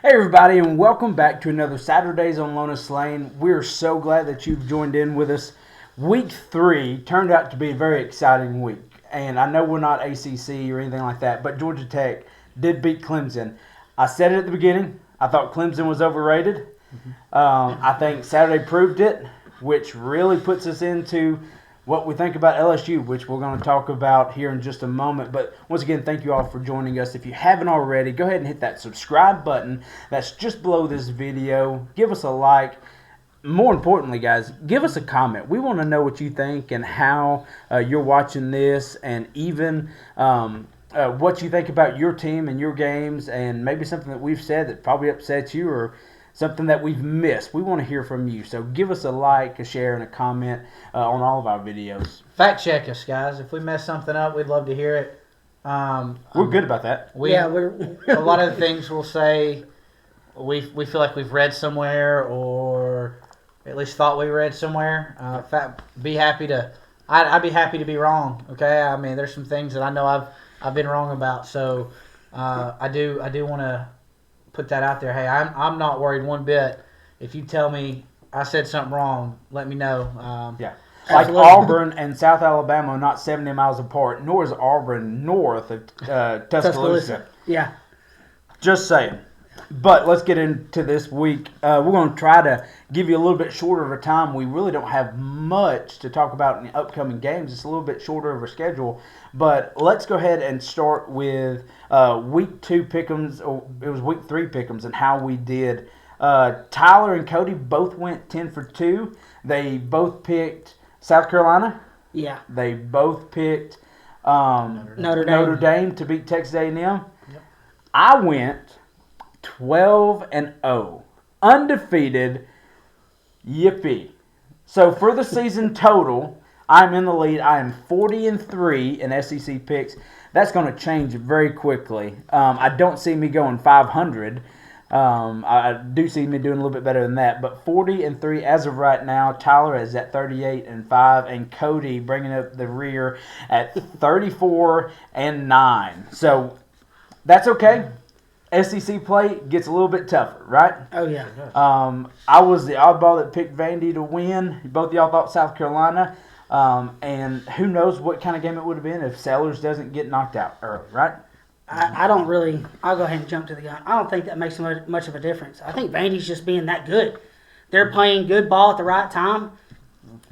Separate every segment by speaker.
Speaker 1: Hey everybody, and welcome back to another Saturdays on Lonis Lane. We're so glad that you've joined in with us. Week 3 turned out to be a very exciting week, and I know we're not ACC or anything like that, but Georgia Tech did beat Clemson. I said it at the beginning, I thought Clemson was overrated. I think Saturday proved it, which really puts us into what we think about LSU, which we're going to talk about here in just a moment. But once again, thank you all for joining us. If you haven't already, go ahead and hit that subscribe button that's just below this video. Give us a like. More importantly, guys, give us a comment. We want to know what you think and how you're watching this, and even what you think about your team and your games, and maybe something that we've said that probably upsets you or something that we've missed. We want to hear from you. So give us a like, a share, and a comment on all of our videos.
Speaker 2: Fact check us, guys. If we mess something up, we'd love to hear it.
Speaker 1: We're good about that.
Speaker 2: We're a lot of the things we'll say, we feel like we've read somewhere, or at least thought we read somewhere. I'd be happy to be wrong. Okay, I mean, there's some things that I know I've been wrong about. So I do want to put that out there. Hey, I'm not worried one bit. If you tell me I said something wrong, let me know.
Speaker 1: Yeah. Like Auburn and South Alabama are not 70 miles apart, nor is Auburn north of Tuscaloosa.
Speaker 3: Yeah.
Speaker 1: Just saying. But let's get into this week. We're going to try to give you a little bit shorter of a time. We really don't have much to talk about in the upcoming games. It's a little bit shorter of a schedule. But let's go ahead and start with week 2 pick'ems. It was week 3 pick'ems and how we did. Tyler and Cody both went 10 for 2. They both picked South Carolina.
Speaker 3: Yeah.
Speaker 1: They both picked
Speaker 3: Notre
Speaker 1: Dame to beat Texas A&M.
Speaker 2: Yep.
Speaker 1: I went 12-0, undefeated. Yippee! So for the season total, I'm in the lead. I am 40-3 in SEC picks. That's going to change very quickly. I don't see me going 500. I do see me doing a little bit better than that. But 40-3 as of right now. Tyler is at 38-5, and Cody bringing up the rear at 34-9. So that's okay. SEC play gets a little bit tougher, right?
Speaker 3: Oh, yeah.
Speaker 1: I was the oddball that picked Vandy to win. Both of y'all thought South Carolina. And who knows what kind of game it would have been if Sellers doesn't get knocked out early, right?
Speaker 3: I'll go ahead and jump to the gun. I don't think that makes much of a difference. I think Vandy's just being that good. They're playing good ball at the right time.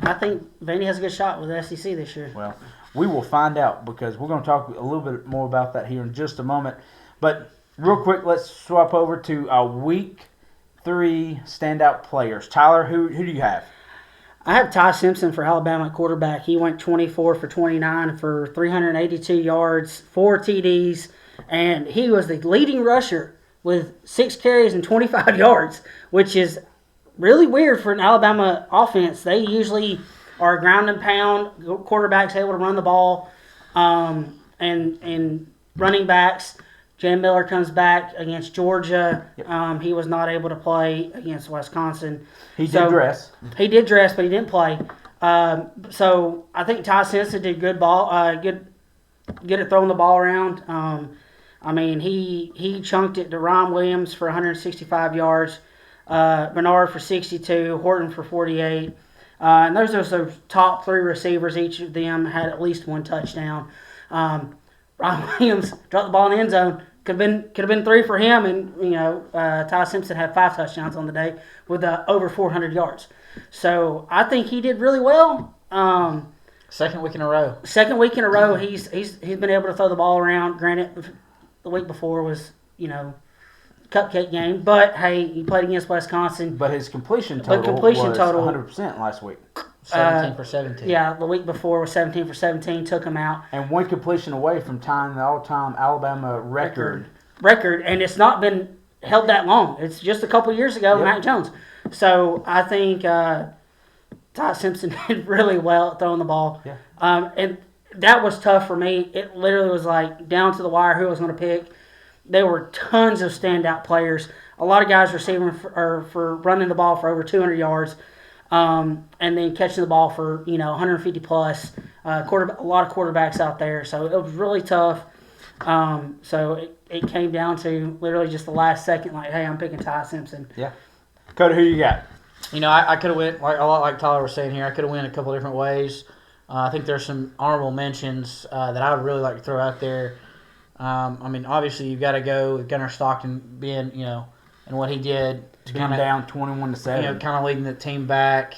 Speaker 3: I think Vandy has a good shot with the SEC this year.
Speaker 1: Well, we will find out because we're going to talk a little bit more about that here in just a moment. But real quick, let's swap over to our week 3 standout players. Tyler, who do you have?
Speaker 3: I have Ty Simpson for Alabama at quarterback. He went 24 for 29 for 382 yards, 4 TDs, and he was the leading rusher with 6 carries and 25 yards, which is really weird for an Alabama offense. They usually are ground and pound, quarterbacks able to run the ball, and running backs. Jay Miller comes back against Georgia. Yep. He was not able to play against Wisconsin.
Speaker 1: He did dress,
Speaker 3: but he didn't play. So I think Ty Simpson did good at throwing the ball around. I mean, he chunked it to Ryan Williams for 165 yards, Bernard for 62, Horton for 48. And those are the top 3 receivers. Each of them had at least 1 touchdown. Ryan Williams dropped the ball in the end zone. Could have been 3 for him, and Ty Simpson had 5 touchdowns on the day with over 400 yards. So I think he did really well.
Speaker 2: Second week in a row.
Speaker 3: He's been able to throw the ball around. Granted, the week before was cupcake game, but hey, he played against Wisconsin.
Speaker 1: But his completion total was 100% last week.
Speaker 2: 17 for 17.
Speaker 3: Yeah, the week before was 17 for 17, took him out.
Speaker 1: And 1 completion away from tying the all-time Alabama record.
Speaker 3: And it's not been held that long. It's just a couple years ago, Mac Jones. So I think Ty Simpson did really well at throwing the ball.
Speaker 1: Yeah.
Speaker 3: And that was tough for me. It literally was like down to the wire who I was going to pick. There were tons of standout players. A lot of guys receiving for running the ball for over 200 yards. And then catching the ball for 150 plus. A lot of quarterbacks out there, so it was really tough. So it came down to literally just the last second, like, hey, I'm picking Ty Simpson.
Speaker 1: Yeah. Cody, who you got?
Speaker 2: I could have went like a lot like Tyler was saying here. I could have went a couple different ways. I think there's some honorable mentions that I would really like to throw out there. Obviously you've got to go with Gunnar Stockton being, and what he did to
Speaker 1: Being down 21-7.
Speaker 2: kind of leading the team back.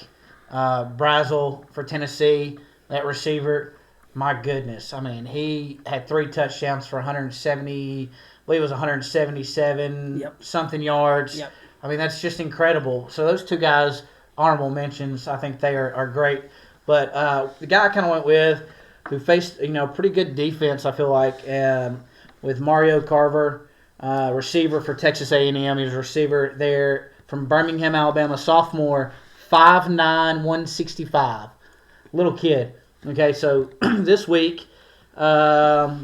Speaker 2: Brazel for Tennessee, that receiver. My goodness, he had 3 touchdowns for 170. I believe it was 177 something yards.
Speaker 3: Yep.
Speaker 2: That's just incredible. So those 2 guys, honorable mentions. I think they are great. But the guy I kind of went with, who faced pretty good defense, I feel like, with Mario Carver, receiver for Texas A&M. He was a receiver there from Birmingham, Alabama, sophomore, 5'9", 165, little kid. Okay, so this week, let's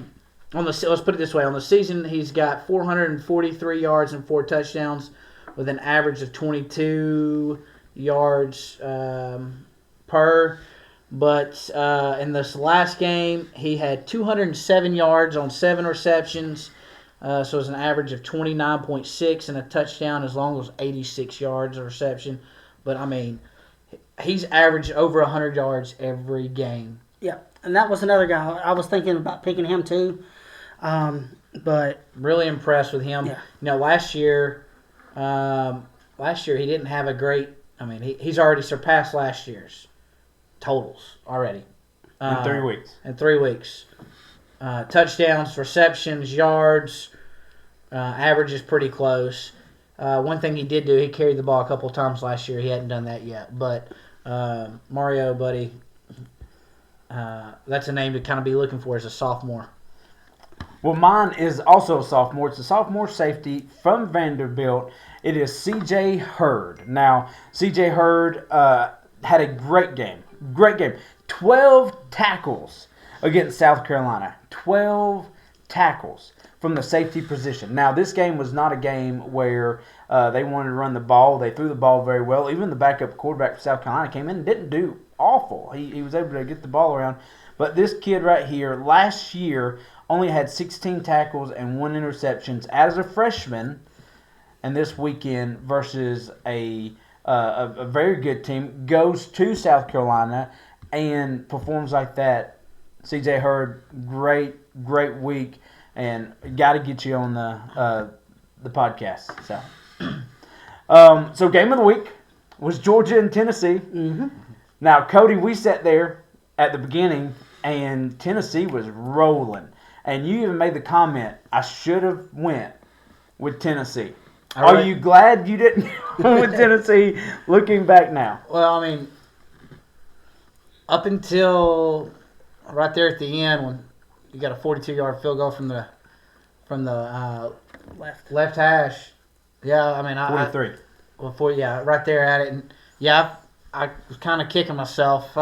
Speaker 2: put it this way: on the season, he's got 443 yards and 4 touchdowns, with an average of 22 yards per. But in this last game, he had 207 yards on 7 receptions, so it was an average of 29.6 and a touchdown as long as 86 yards a reception. But he's averaged over 100 yards every game.
Speaker 3: Yeah, and that was another guy. I was thinking about picking him too, but
Speaker 2: really impressed with him.
Speaker 3: Yeah.
Speaker 2: Last year he didn't have a great. He's already surpassed last year's totals already
Speaker 1: In 3 weeks.
Speaker 2: In 3 weeks, touchdowns, receptions, yards, average is pretty close. One thing he did do, he carried the ball a couple times last year. He hadn't done that yet. But Mario, buddy, that's a name to kind of be looking for as a sophomore.
Speaker 1: Well, mine is also a sophomore. It's a sophomore safety from Vanderbilt. It is C.J. Hurd. Now, C.J. Hurd had a great game. 12 tackles against South Carolina. 12 tackles from the safety position. Now, this game was not a game where they wanted to run the ball. They threw the ball very well. Even the backup quarterback for South Carolina came in and didn't do awful. He was able to get the ball around. But this kid right here, last year, only had 16 tackles and 1 interception as a freshman. And this weekend versus a very good team, goes to South Carolina and performs like that. C.J. Hurd, great week, and got to get you on the podcast. So game of the week was Georgia and Tennessee.
Speaker 3: Mm-hmm.
Speaker 1: Now, Cody, we sat there at the beginning, and Tennessee was rolling. And you even made the comment, I should have went with Tennessee. Are you glad you didn't go with Tennessee looking back now?
Speaker 2: Well, up until right there at the end when you got a 42-yard field goal from the left hash. Yeah,
Speaker 1: 43.
Speaker 2: Right there at it. And I was kind of kicking myself.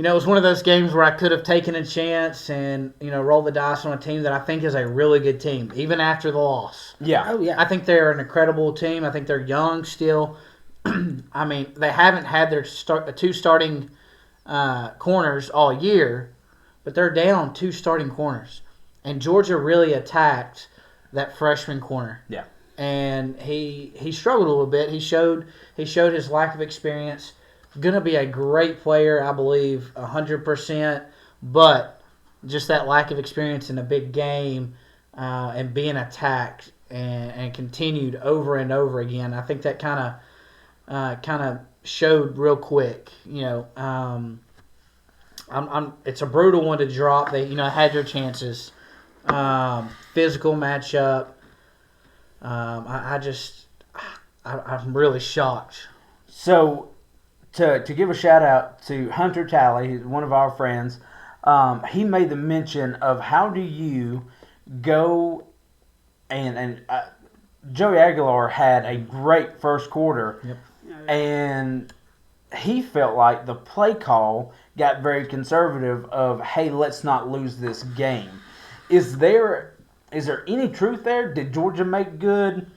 Speaker 2: It was one of those games where I could have taken a chance and, roll the dice on a team that I think is a really good team, even after the loss.
Speaker 1: Yeah.
Speaker 3: Oh, yeah.
Speaker 2: I think they're an incredible team. I think they're young still. They haven't had their 2 starting corners all year, but they're down 2 starting corners. And Georgia really attacked that freshman corner.
Speaker 1: Yeah.
Speaker 2: And he struggled a little bit. He showed his lack of experience. Going to be a great player, I believe, 100%. But just that lack of experience in a big game and being attacked and continued over and over again, I think that kind of showed real quick. It's a brutal one to drop. They had their chances. Physical matchup. I'm really shocked.
Speaker 1: So, to give a shout out to Hunter Talley, who's one of our friends, he made the mention of how do you go and Joey Aguilar had a great first quarter,
Speaker 2: Yep.
Speaker 1: and he felt like the play call got very conservative of, hey, let's not lose this game. Is there any truth there? Did Georgia make good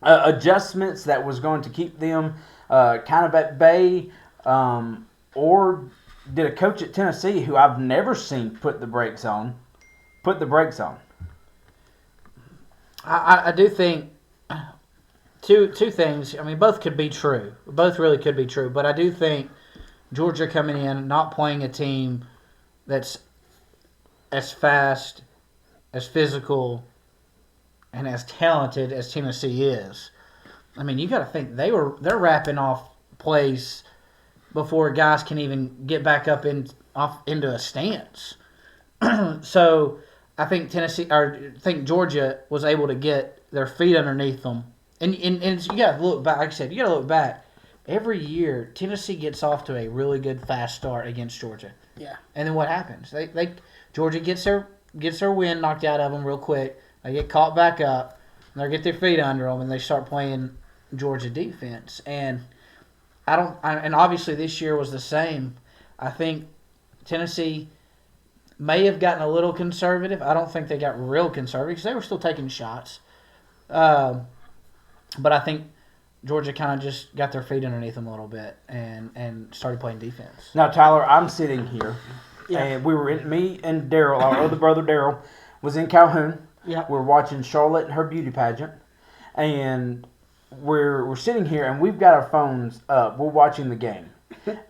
Speaker 1: adjustments that was going to keep them kind of at bay? Or did a coach at Tennessee, who I've never seen put the brakes on?
Speaker 2: I do think two things. I mean, both could be true. Both really could be true. But I do think Georgia coming in, not playing a team that's as fast, as physical, and as talented as Tennessee is. I mean, you got to think they're wrapping off plays before guys can even get back up into a stance. So I think Georgia was able to get their feet underneath them, and you got to look back. Like I said, you got to look back. Every year, Tennessee gets off to a really good fast start against Georgia.
Speaker 3: Yeah.
Speaker 2: And then what happens? Georgia gets their wind knocked out of them real quick. They get caught back up, and they get their feet under them, and they start playing Georgia defense. And and obviously this year was the same. I think Tennessee may have gotten a little conservative. I don't think they got real conservative because they were still taking shots. But I think Georgia kind of just got their feet underneath them a little bit and started playing defense.
Speaker 1: Now, Tyler, I'm sitting here,
Speaker 3: Yeah.
Speaker 1: and me and Daryl, our other brother Daryl, was in Calhoun.
Speaker 3: Yeah.
Speaker 1: We're watching Charlotte and her beauty pageant, and we're sitting here, and we've got our phones up. We're watching the game,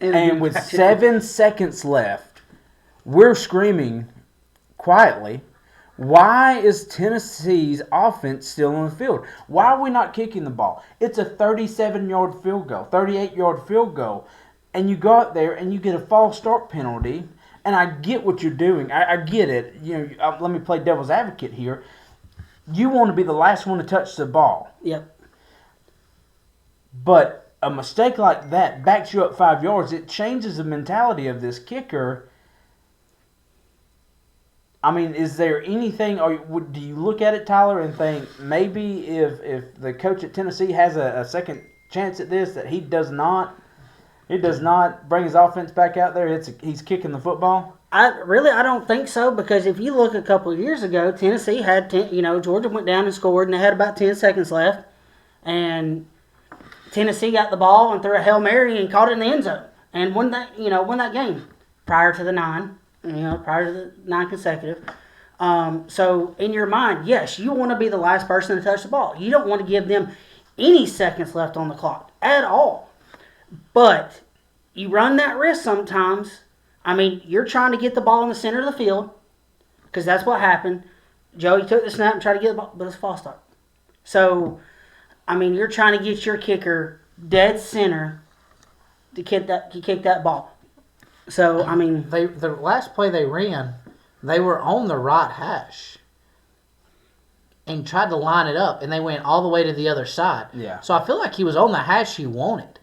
Speaker 1: and with 7 seconds left, we're screaming quietly, why is Tennessee's offense still on the field? Why are we not kicking the ball? It's a 37-yard field goal, 38-yard field goal, and you go out there and you get a false start penalty. And I get what you're doing. I get it. Let me play devil's advocate here. You want to be the last one to touch the ball.
Speaker 3: Yep.
Speaker 1: But a mistake like that backs you up 5 yards. It changes the mentality of this kicker. I mean, is there anything, or do you look at it, Tyler, and think maybe if the coach at Tennessee has a second chance at this, that he does not bring his offense back out there? He's kicking the football?
Speaker 3: I don't think so, because if you look a couple of years ago, Tennessee had Georgia went down and scored, and they had about 10 seconds left, and Tennessee got the ball and threw a Hail Mary and caught it in the end zone and won that game prior to the 9 consecutive. So in your mind, yes, you want to be the last person to touch the ball. You don't want to give them any seconds left on the clock at all. But you run that risk sometimes. I mean, you're trying to get the ball in the center of the field, because that's what happened. Joey took the snap and tried to get the ball, but it's a false start. So, I mean, you're trying to get your kicker dead center to kick that ball. So, I mean,
Speaker 2: the last play they ran, they were on the right hash and tried to line it up, and they went all the way to the other side.
Speaker 1: Yeah.
Speaker 2: So I feel like he was on the hash he wanted.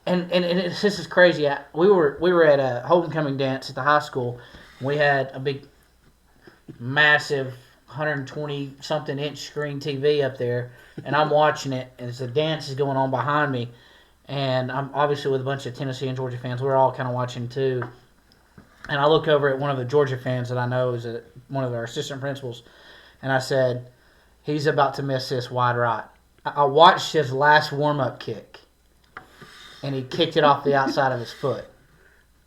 Speaker 2: And this is crazy. We were at a homecoming dance at the high school. We had a big, massive 120-something inch screen TV up there, and I'm watching it, and the dance is going on behind me. And I'm obviously with a bunch of Tennessee and Georgia fans. We're all kind of watching too. And I look over at one of the Georgia fans that I know is one of our assistant principals, and I said, he's about to miss this wide right. I watched his last warm-up kick, and he kicked it off the outside of his foot.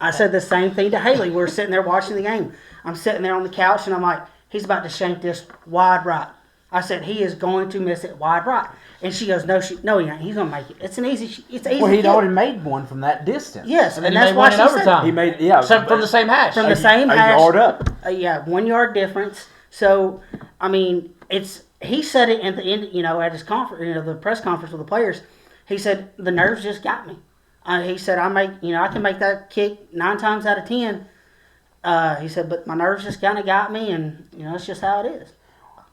Speaker 3: I said the same thing to Haley. We were sitting there watching the game. I'm sitting there on the couch, and I'm like, he's about to shank this wide right. I said, he is going to miss it wide right. And she goes, no, he ain't. He's going to make it. It's easy.
Speaker 1: Well, he'd already made one from that distance.
Speaker 3: Yes,
Speaker 2: And
Speaker 3: and
Speaker 2: then he
Speaker 3: that's
Speaker 2: made
Speaker 3: why
Speaker 2: one in
Speaker 3: she
Speaker 2: overtime.
Speaker 3: said
Speaker 1: He made, yeah.
Speaker 2: From the same hash.
Speaker 3: From the same
Speaker 1: a
Speaker 3: hash.
Speaker 1: yard up.
Speaker 3: 1 yard difference. So, I mean, he said it at the end, at his conference, the press conference with the players. He said, the nerves just got me. He said, I can make that kick 9 times out of 10. He said, but my nerves just kind of got me, and, it's just how it is.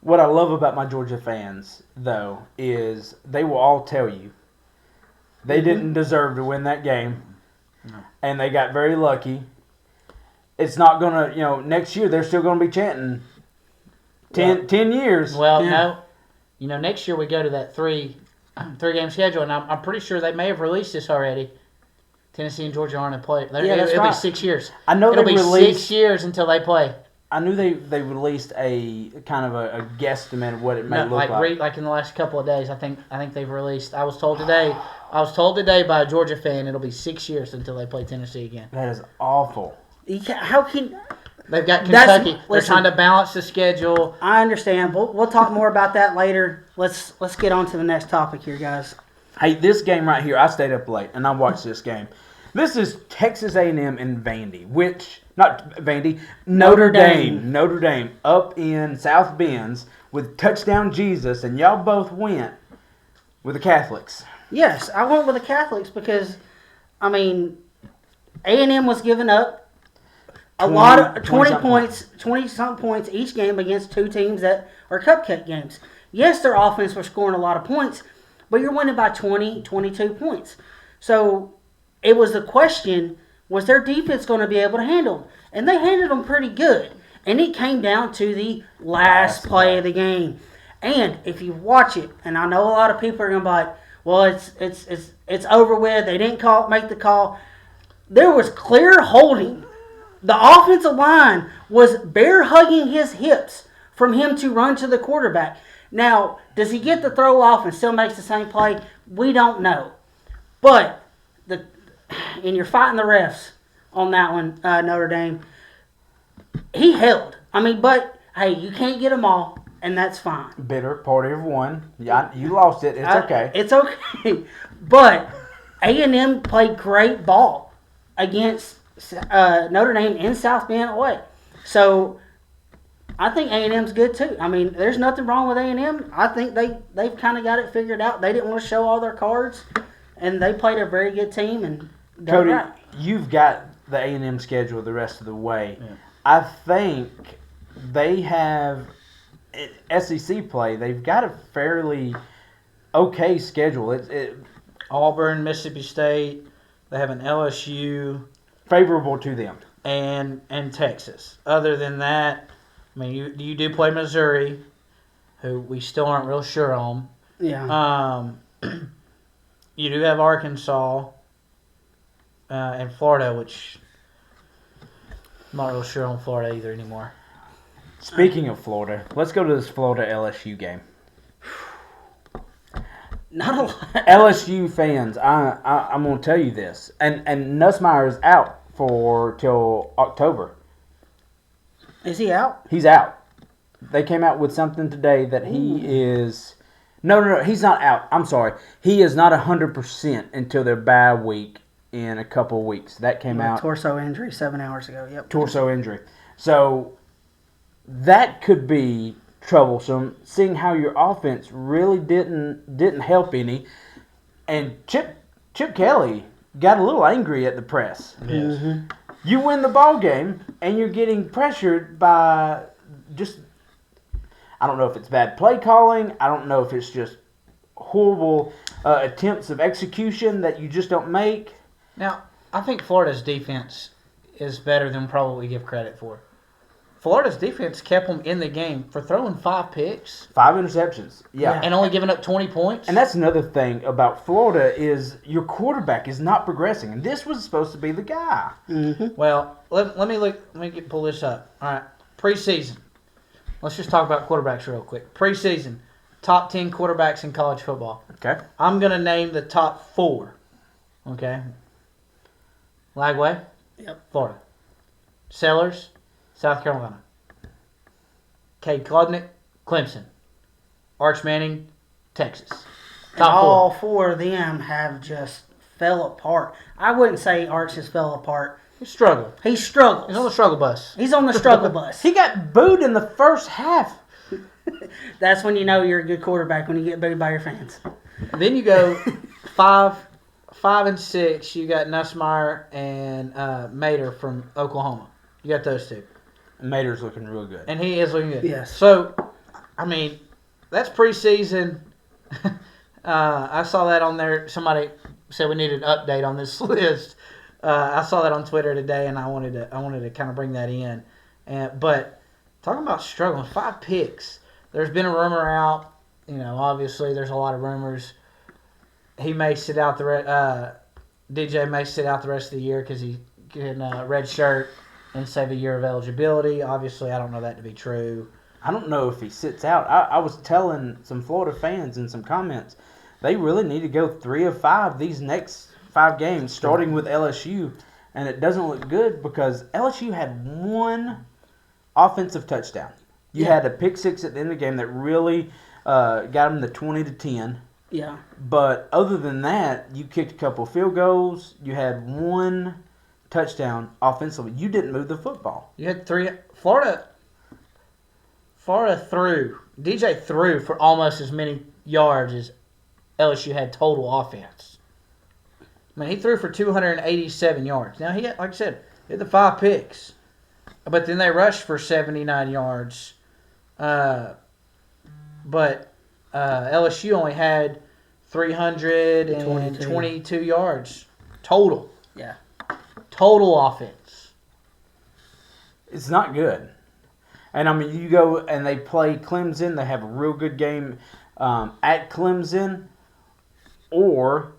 Speaker 1: What I love about my Georgia fans, though, is they will all tell you they didn't deserve to win that game, and they got very lucky. It's not going to, next year they're still going to be chanting 10 years.
Speaker 2: Well, no. Next year we go to that three-game schedule, and I'm pretty sure they may have released this already. Tennessee and Georgia aren't in play. It'll be 6 years.
Speaker 1: I know
Speaker 2: it'll
Speaker 1: they
Speaker 2: be
Speaker 1: released
Speaker 2: 6 years until they play.
Speaker 1: I knew they released a kind of a guesstimate of what it may look like.
Speaker 2: Like in the last couple of days, I think they've released. I was told today by a Georgia fan it'll be 6 years until they play Tennessee again.
Speaker 1: That is awful.
Speaker 3: How can
Speaker 2: They've got Kentucky. They're
Speaker 3: listen,
Speaker 2: trying to balance the schedule.
Speaker 3: I understand. We'll talk more about that later. Let's get on to the next topic here, guys.
Speaker 1: Hey, this game right here, I stayed up late and I watched this game. This is Texas A&M and Vandy, Notre Dame. Notre Dame up in South Bend with touchdown Jesus, and y'all both went with the Catholics.
Speaker 3: Yes, I went with the Catholics because, I mean, A&M was giving up a lot of 20-something points each game against two teams that are cupcake games. Yes, their offense was scoring a lot of points, but you're winning by 20, 22 points. So it was the question, was their defense going to be able to handle them? And they handled them pretty good. And it came down to the last play of the game. And if you watch it, and I know a lot of people are going to be like, well, it's over with. They didn't make the call. There was clear holding. The offensive line was bear hugging his hips from him to run to the quarterback. Now, does he get the throw off and still makes the same play? We don't know. But and you're fighting the refs on that one, Notre Dame. He held. I mean, but hey, you can't get them all, and that's fine.
Speaker 1: Bitter party of one. Yeah, you lost it. It's okay.
Speaker 3: It's okay. But A&M played great ball against Notre Dame in South Bend away. So I think A&M's good too. I mean, there's nothing wrong with A&M. I think they've kind of got it figured out. They didn't want to show all their cards, and they played a very good team. And
Speaker 1: Cody,
Speaker 3: right.
Speaker 1: you've got the A&M schedule the rest of the way.
Speaker 2: Yeah.
Speaker 1: I think they have SEC play. They've got a fairly okay schedule.
Speaker 2: Auburn, Mississippi State. They have an LSU.
Speaker 1: Favorable to them.
Speaker 2: And Texas. Other than that, I mean, you do play Missouri, who we still aren't real sure on.
Speaker 3: Yeah.
Speaker 2: You do have Arkansas and Florida, which I'm not real sure on Florida either anymore.
Speaker 1: Speaking of Florida, let's go to this Florida LSU game.
Speaker 3: Not a lot.
Speaker 1: LSU fans, I'm going to tell you this, and Nussmeier is out till October.
Speaker 3: Is he out?
Speaker 1: He's out. They came out with something today that he is. No, he's not out. I'm sorry. He is not 100% until their bye week in a couple of weeks. That came out.
Speaker 3: Torso injury 7 hours ago. Yep.
Speaker 1: Torso injury. So that could be troublesome, seeing how your offense really didn't help any. And Chip Kelly got a little angry at the press.
Speaker 2: Yes.
Speaker 3: Mm-hmm.
Speaker 1: You win the ball game, and you're getting pressured by just, I don't know if it's bad play calling. I don't know if it's just horrible attempts of execution that you just don't make.
Speaker 2: Now, I think Florida's defense is better than probably we give credit for. Florida's defense kept them in the game for throwing 5 picks.
Speaker 1: 5 interceptions. Yeah.
Speaker 2: And only giving up 20 points.
Speaker 1: And that's another thing about Florida is your quarterback is not progressing. And this was supposed to be the guy.
Speaker 3: Mm-hmm.
Speaker 2: Well, let me pull this up. All right, preseason. Let's just talk about quarterbacks real quick. Preseason, top 10 quarterbacks in college football.
Speaker 1: Okay.
Speaker 2: I'm going to name the top 4. Okay. Lagway.
Speaker 3: Yep.
Speaker 2: Florida. Sellers, South Carolina. Cade Klubnik, Clemson. Arch Manning, Texas. Top
Speaker 3: All
Speaker 2: 4.
Speaker 3: 4 of them have just fell apart. I wouldn't say Arch has fell apart.
Speaker 2: He struggled.
Speaker 3: He struggles.
Speaker 2: He's on the struggle bus.
Speaker 3: He's on the struggle bus.
Speaker 1: He got booed in the first half.
Speaker 3: That's when you know you're a good quarterback, when you get booed by your fans.
Speaker 2: Then you go 5 and 6. You got Nussmeier and Mater from Oklahoma. You got those 2.
Speaker 1: Mater's looking real good.
Speaker 2: And he is looking good.
Speaker 3: Yes.
Speaker 2: So, I mean, that's preseason. I saw that on there. Somebody said we need an update on this list. I saw that on Twitter today, and I wanted to kind of bring that in. But talking about struggling, 5 picks. There's been a rumor out. You know, obviously there's a lot of rumors. He may sit out DJ may sit out the rest of the year because he can red shirt and save a year of eligibility. Obviously, I don't know that to be true.
Speaker 1: I don't know if he sits out. I was telling some Florida fans in some comments, they really need to go 3 of 5 these next 5 games, starting with LSU. And it doesn't look good because LSU had one offensive touchdown. You
Speaker 3: Yeah.
Speaker 1: had a pick six at the end of the game that really got them the 20-10.
Speaker 3: Yeah.
Speaker 1: But other than that, you kicked a couple field goals. You had one touchdown offensively. You didn't move the football.
Speaker 2: You had three. Florida threw. DJ threw for almost as many yards as LSU had total offense. I mean, he threw for 287 yards. Now, he had, like I said, he had the 5 picks. But then they rushed for 79 yards. But LSU only had 322 yards total.
Speaker 3: Yeah.
Speaker 2: Total offense.
Speaker 1: It's not good. And, I mean, you go and they play Clemson. They have a real good game at Clemson. Or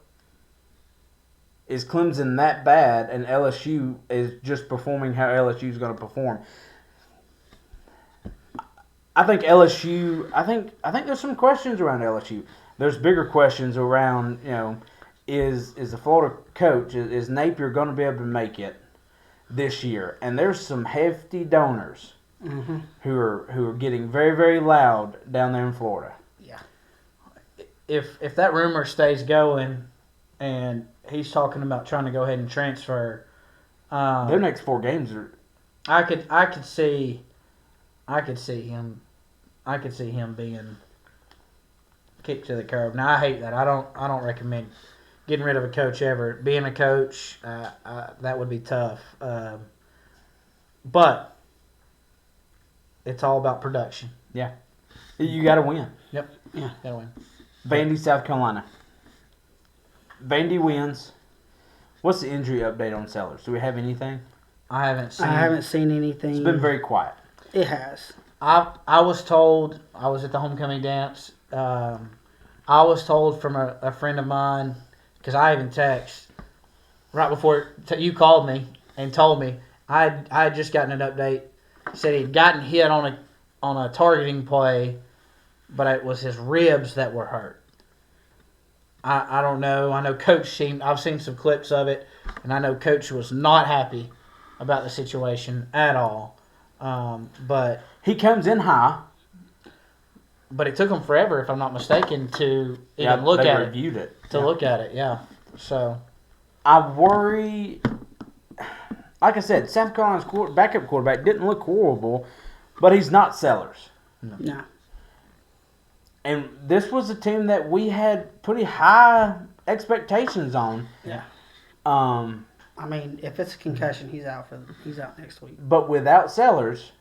Speaker 1: is Clemson that bad and LSU is just performing how LSU is going to perform? I think LSU. I think there's some questions around LSU. There's bigger questions around. Is the Florida coach, is Napier going to be able to make it this year? And there's some hefty donors who are getting very, very loud down there in Florida.
Speaker 2: Yeah. If that rumor stays going, and he's talking about trying to go ahead and transfer,
Speaker 1: Their next 4 games are.
Speaker 2: I could see him being kicked to the curb. Now I hate that. I don't recommend getting rid of a coach ever. Being a coach, that would be tough. But it's all about production.
Speaker 1: Yeah. You got to win.
Speaker 2: Yep.
Speaker 3: Yeah.
Speaker 2: Gotta win.
Speaker 1: Vandy, South Carolina. Vandy wins. What's the injury update on Sellers? Do we have anything?
Speaker 2: I haven't
Speaker 3: seen anything.
Speaker 1: It's been very quiet.
Speaker 3: It has.
Speaker 2: I was told, I was at the homecoming dance. I was told from a friend of mine, because I even texted right before you called me and told me I had just gotten an update. Said he'd gotten hit on a targeting play, but it was his ribs that were hurt. I don't know. I know Coach I've seen some clips of it, and I know Coach was not happy about the situation at all. But
Speaker 1: He comes in high.
Speaker 2: But it took them forever, if I'm not mistaken, to even look at it.
Speaker 1: Reviewed it.
Speaker 2: Look at it, yeah. So
Speaker 1: I worry. Like I said, South Carolina's backup quarterback didn't look horrible, but he's not Sellers.
Speaker 3: No.
Speaker 1: And this was a team that we had pretty high expectations on.
Speaker 3: Yeah.
Speaker 1: I
Speaker 3: mean, if it's a concussion, he's out next week.
Speaker 1: But without Sellers,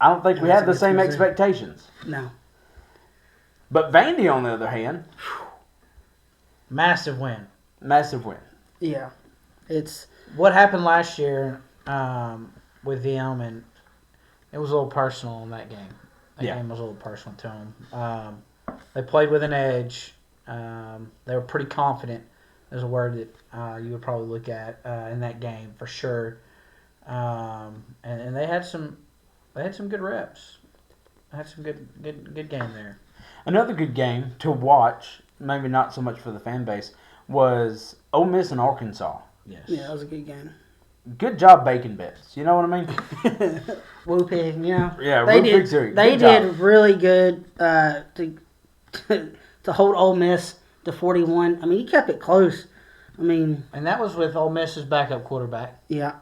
Speaker 1: I don't think we had the same expectations.
Speaker 3: No.
Speaker 1: But Vandy, on the other hand,
Speaker 2: massive win.
Speaker 1: massive win.
Speaker 3: Yeah. It's
Speaker 2: What happened last year with them, and it was a little personal in that game. That game was a little personal to them. They played with an edge. They were pretty confident. There's a word that you would probably look at in that game for sure. And they had some good reps. They had some good game there.
Speaker 1: Another good game to watch, maybe not so much for the fan base, was Ole Miss and Arkansas.
Speaker 2: Yes.
Speaker 3: Yeah, that was a good game.
Speaker 1: Good job baking bits. You know what I mean?
Speaker 3: Woo pig, yeah.
Speaker 1: Yeah,
Speaker 3: They
Speaker 1: Woo
Speaker 3: did.
Speaker 1: Pig Series.
Speaker 3: They
Speaker 1: Good
Speaker 3: did
Speaker 1: job.
Speaker 3: really good to hold Ole Miss to 41. I mean, he kept it close. I mean,
Speaker 2: And that was with Ole Miss's backup quarterback.
Speaker 3: yeah,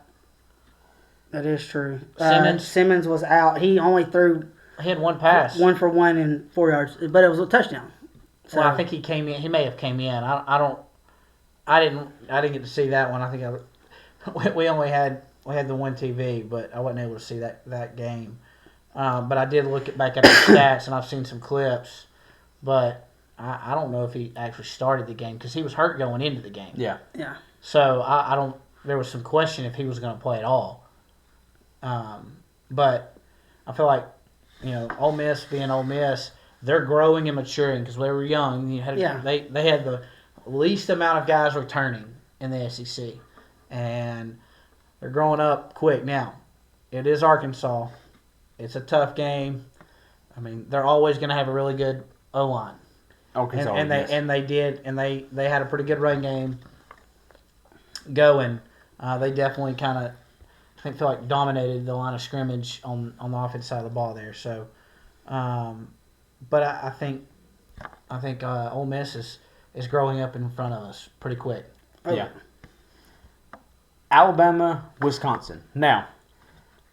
Speaker 3: that is true.
Speaker 2: Simmons
Speaker 3: was out. He only threw
Speaker 2: He had one pass.
Speaker 3: 1 for 1 and 4 yards, but it was a touchdown. So
Speaker 2: Well, I think he came in. He may have came in. I didn't get to see that one. I think we only had the one TV, but I wasn't able to see that game. But I did look back at the stats, and I've seen some clips. But I don't know if he actually started the game because he was hurt going into the game.
Speaker 1: Yeah.
Speaker 3: yeah,
Speaker 2: So I don't. There was some question if he was going to play at all. But I feel like Ole Miss being Ole Miss, they're growing and maturing because they were young. They had the least amount of guys returning in the SEC, and they're growing up quick. Now, it is Arkansas. It's a tough game. I mean, they're always going to have a really good O-line.
Speaker 1: Arkansas.
Speaker 2: And they had a pretty good run game going. They definitely kind of feel like dominated the line of scrimmage on the offensive side of the ball there. So, but I think Ole Miss is growing up in front of us pretty quick.
Speaker 1: Yeah. Alabama, Wisconsin. Now,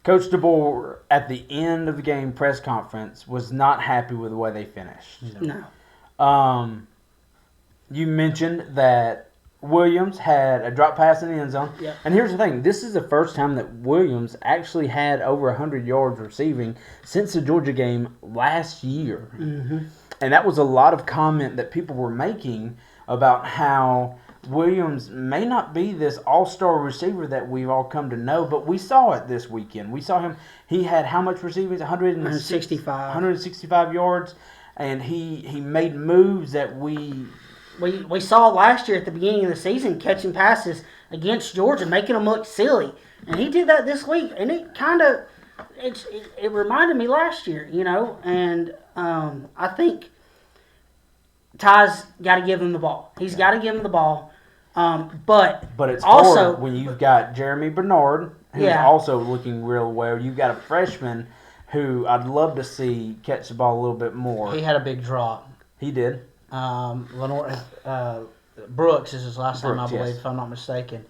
Speaker 1: Coach DeBoer at the end of the game press conference was not happy with the way they finished.
Speaker 3: No.
Speaker 1: You mentioned that Williams had a drop pass in the end zone.
Speaker 3: Yep.
Speaker 1: And here's the thing. This is the first time that Williams actually had over 100 yards receiving since the Georgia game last year.
Speaker 3: Mm-hmm.
Speaker 1: And that was a lot of comment that people were making about how Williams may not be this all-star receiver that we've all come to know, but we saw it this weekend. We saw him. He had how much receiving?
Speaker 3: 165.
Speaker 1: 165 yards, and he made moves that we
Speaker 3: saw last year at the beginning of the season catching passes against Georgia, making them look silly. And he did that this week, and it kind of it reminded me last year, and I think Ty's got to give him the ball. He's got to give him the ball. But
Speaker 1: it's
Speaker 3: also
Speaker 1: hard when you've got Jeremy Bernard, who's also looking real well. You've got a freshman who I'd love to see catch the ball a little bit more.
Speaker 2: He had a big drop.
Speaker 1: He did.
Speaker 2: Brooks is his last name, I believe, if I'm not mistaken.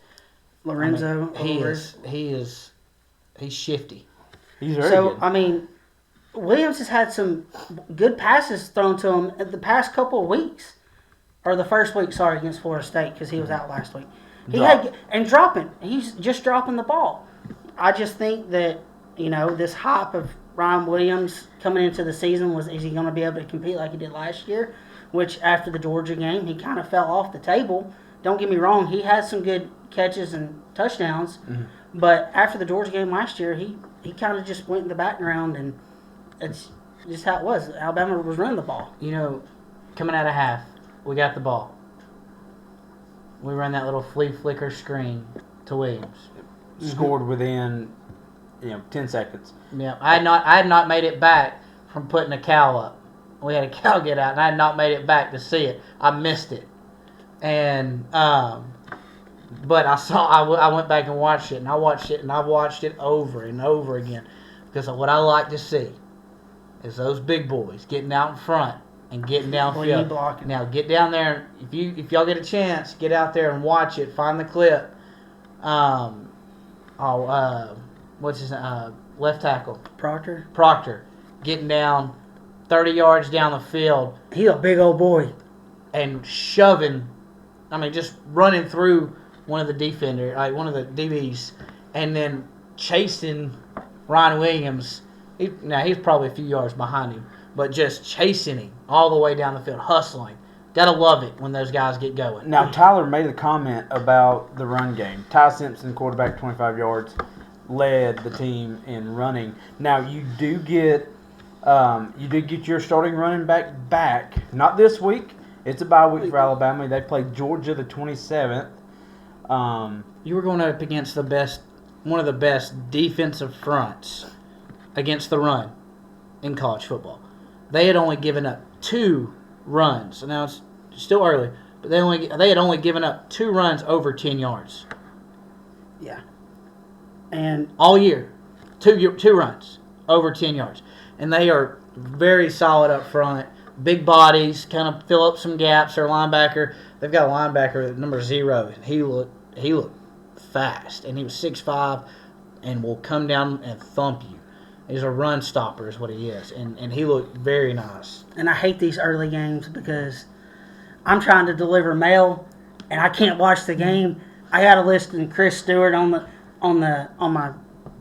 Speaker 3: Lorenzo.
Speaker 2: He's shifty.
Speaker 1: He's very good.
Speaker 3: I mean, Williams has had some good passes thrown to him in the past couple of weeks. Or the first week, against Florida State, because he was out last week. Dropping. He's just dropping the ball. I just think that, this hype of Ryan Williams coming into the season is he going to be able to compete like he did last year? Which, after the Georgia game, he kind of fell off the table. Don't get me wrong, he had some good catches and touchdowns. Mm-hmm. But after the Georgia game last year, he kind of just went in the background, and it's just how it was. Alabama was running the ball.
Speaker 2: Coming out of half, we got the ball. We ran that little flea flicker screen to Williams.
Speaker 1: Scored within 10 seconds.
Speaker 2: Yeah, I had not made it back from putting a cow up. We had a cow get out, and I had not made it back to see it. I missed it, and but I went back and watched it, and I watched it over and over again, because what I like to see is those big boys getting out in front and getting downfield. Now get down there. If y'all get a chance, get out there and watch it. Find the clip. What's his left tackle? Proctor getting down 30 yards down the field.
Speaker 3: He's a big old boy.
Speaker 2: And shoving, just running through one of the defenders, one of the DBs, and then chasing Ryan Williams. He's probably a few yards behind him, but just chasing him all the way down the field, hustling. Gotta love it when those guys get going.
Speaker 1: Now, Tyler made a comment about the run game. Ty Simpson, quarterback, 25 yards, led the team in running. Now, you do get your starting running back. Not this week. It's a bye week for Alabama. They play Georgia the 27th.
Speaker 2: You were going up against one of the best defensive fronts against the run in college football. They had only given up 2 runs. Now it's still early, but they had only given up 2 runs over 10 yards.
Speaker 3: Yeah. And
Speaker 2: all year, 2 runs over 10 yards. And they are very solid up front. Big bodies, kind of fill up some gaps. Their linebacker, they've got a linebacker at number 0, and he looked fast. And he was 6'5", and will come down and thump you. He's a run stopper is what he is. And he looked very nice.
Speaker 3: And I hate these early games because I'm trying to deliver mail, and I can't watch the game. I got to listen to Chris Stewart on my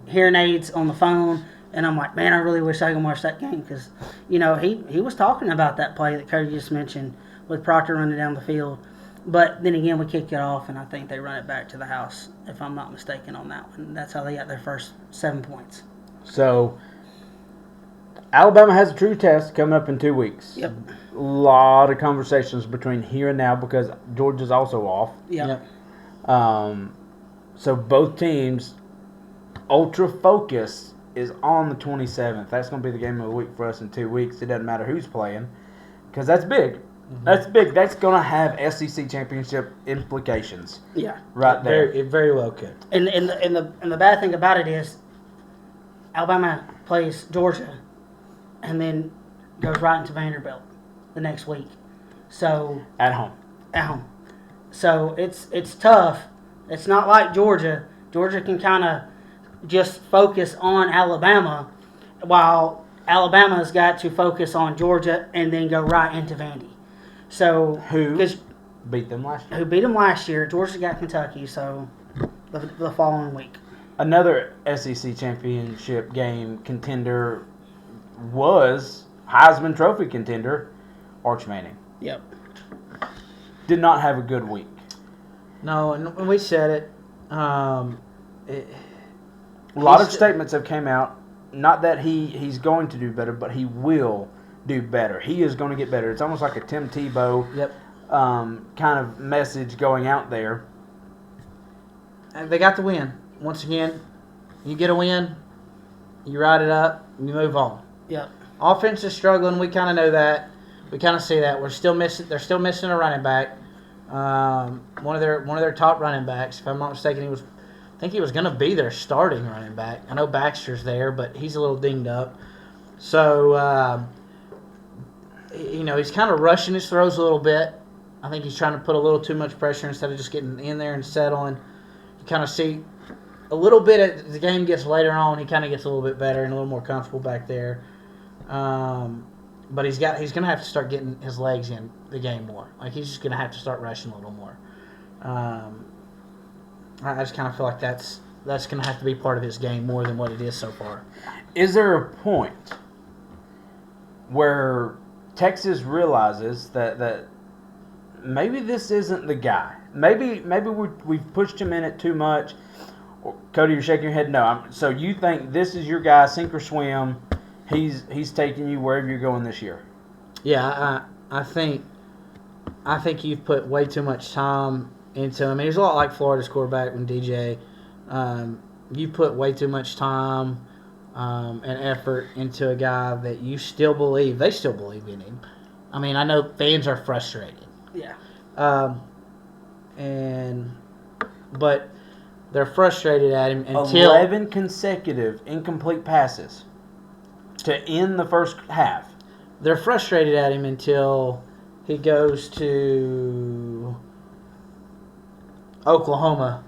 Speaker 3: hearing aids on the phone. And I'm like, man, I really wish I could watch that game because, he was talking about that play that Cody just mentioned with Proctor running down the field. But then again, we kicked it off, and I think they run it back to the house, if I'm not mistaken on that one. That's how they got their first 7 points.
Speaker 1: So, Alabama has a true test coming up in 2 weeks.
Speaker 3: Yep.
Speaker 1: A lot of conversations between here and now because Georgia's also off.
Speaker 3: Yep.
Speaker 1: So both teams, ultra focus is on the 27th. That's going to be the game of the week for us in 2 weeks. It doesn't matter who's playing because that's big. That's big. That's going to have SEC championship implications.
Speaker 3: Yeah.
Speaker 1: Right there.
Speaker 2: It very well could.
Speaker 3: And the bad thing about it is Alabama plays Georgia and then goes right into Vanderbilt the next week. So
Speaker 1: At home.
Speaker 3: So it's tough. It's not like Georgia. Georgia can kind of just focus on Alabama, while Alabama's got to focus on Georgia and then go right into Vandy. So
Speaker 1: Who beat them last year?
Speaker 3: Who beat them last year? Georgia got Kentucky. So the following week.
Speaker 1: Another SEC championship game contender was Heisman Trophy contender Arch Manning.
Speaker 3: Yep.
Speaker 1: Did not have a good week.
Speaker 2: No, and we said it.
Speaker 1: A lot of statements have came out. Not that he's going to do better, but he will do better. He is going to get better. It's almost like a Tim Tebow kind of message going out there.
Speaker 2: And they got the win. Once again, you get a win, you ride it up, you move on.
Speaker 3: Yep.
Speaker 2: Offense is struggling. We kind of know that. We kind of see that. They're still missing a running back. One of their top running backs, if I'm not mistaken, I think he was going to be their starting running back. I know Baxter's there, but he's a little dinged up. So, he's kind of rushing his throws a little bit. I think he's trying to put a little too much pressure instead of just getting in there and settling. You kind of see a little bit as the game gets later on, he kind of gets a little bit better and a little more comfortable back there. But he's going to have to start getting his legs in the game more. Like, he's just going to have to start rushing a little more. I just kind of feel like that's going to have to be part of his game more than what it is so far.
Speaker 1: Is there a point where Texas realizes that maybe this isn't the guy? Maybe we've pushed him in it too much. Cody, you're shaking your head. No. So you think this is your guy, sink or swim? He's taking you wherever you're going this year.
Speaker 2: Yeah, I think you've put way too much time into him. I mean, he's a lot like Florida's quarterback when DJ. You put way too much time and effort into a guy that you still believe. They still believe in him. I mean, I know fans are frustrated.
Speaker 3: Yeah.
Speaker 2: But they're frustrated at him until
Speaker 1: 11 consecutive incomplete passes to end the first half.
Speaker 2: They're frustrated at him until he goes to Oklahoma.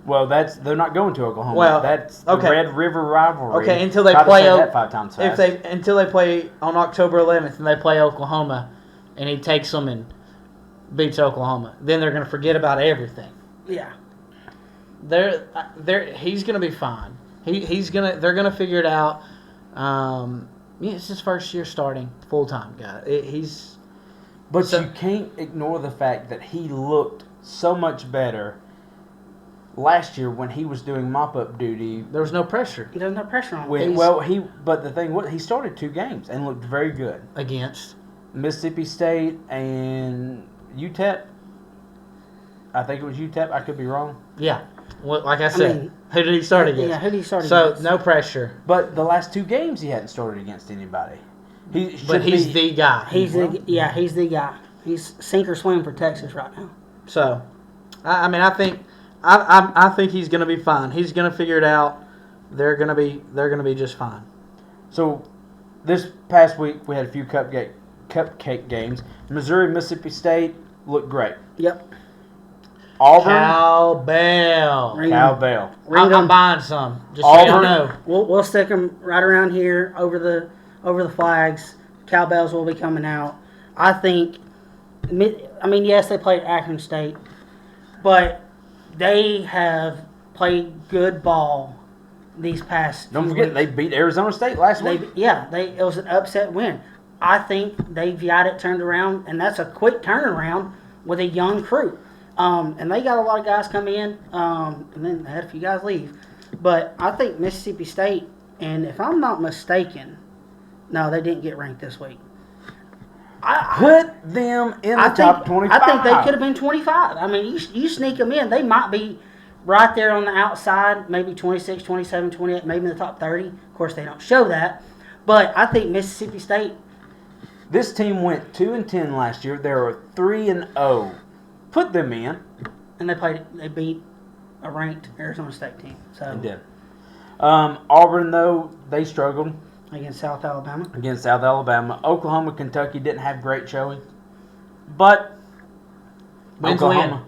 Speaker 1: Well, they're not going to Oklahoma.
Speaker 2: Well,
Speaker 1: that's the Red River rivalry.
Speaker 2: Okay, until they play that 5 times fast. Until they play on October 11th and they play Oklahoma, and he takes them and beats Oklahoma, then they're going to forget about everything.
Speaker 3: Yeah.
Speaker 2: He's going to be fine. They're going to figure it out. It's his first year starting full time, guy.
Speaker 1: But you can't ignore the fact that he looked so much better last year when he was doing mop-up duty.
Speaker 2: There was no pressure.
Speaker 3: There's no pressure on him.
Speaker 1: But the thing was, he started 2 games and looked very good
Speaker 2: Against
Speaker 1: Mississippi State and UTEP. I think it was UTEP. I could be wrong.
Speaker 2: Yeah. Well, like I said, who did he start against?
Speaker 3: Yeah, who did he start against?
Speaker 2: So, no pressure.
Speaker 1: But the last 2 games, he hadn't started against anybody.
Speaker 2: He's the guy.
Speaker 3: He's the guy. He's sink or swim for Texas right now.
Speaker 2: So, I think he's going to be fine. He's going to figure it out. They're going to be just fine.
Speaker 1: So, this past week we had a few cupcake games. Missouri, Mississippi State looked great.
Speaker 3: Yep.
Speaker 1: Auburn,
Speaker 2: Cowbell. I'm buying some. Just so you know.
Speaker 3: We'll stick them right around here over the flags. Cowbells will be coming out. I think. I mean, yes, they played Akron State, but they have played good ball these past.
Speaker 1: Don't forget, they beat Arizona State last week.
Speaker 3: It was an upset win. I think they've got it turned around, and that's a quick turnaround with a young crew. And they got a lot of guys come in, and then they had a few guys leave. But I think Mississippi State, and if I'm not mistaken, no, they didn't get ranked this week.
Speaker 1: Put them in the top 25.
Speaker 3: I think they could have been 25. I mean, you sneak them in, they might be right there on the outside, maybe 26, 27, 28, maybe in the top 30. Of course, they don't show that. But I think Mississippi State,
Speaker 1: This team went 2-10 last year. They were 3-0. Put them in.
Speaker 3: And they beat a ranked Arizona State team. So
Speaker 1: They did. Auburn, though, they struggled
Speaker 3: against South Alabama.
Speaker 1: Oklahoma, Kentucky didn't have great showing. But
Speaker 2: Wins win.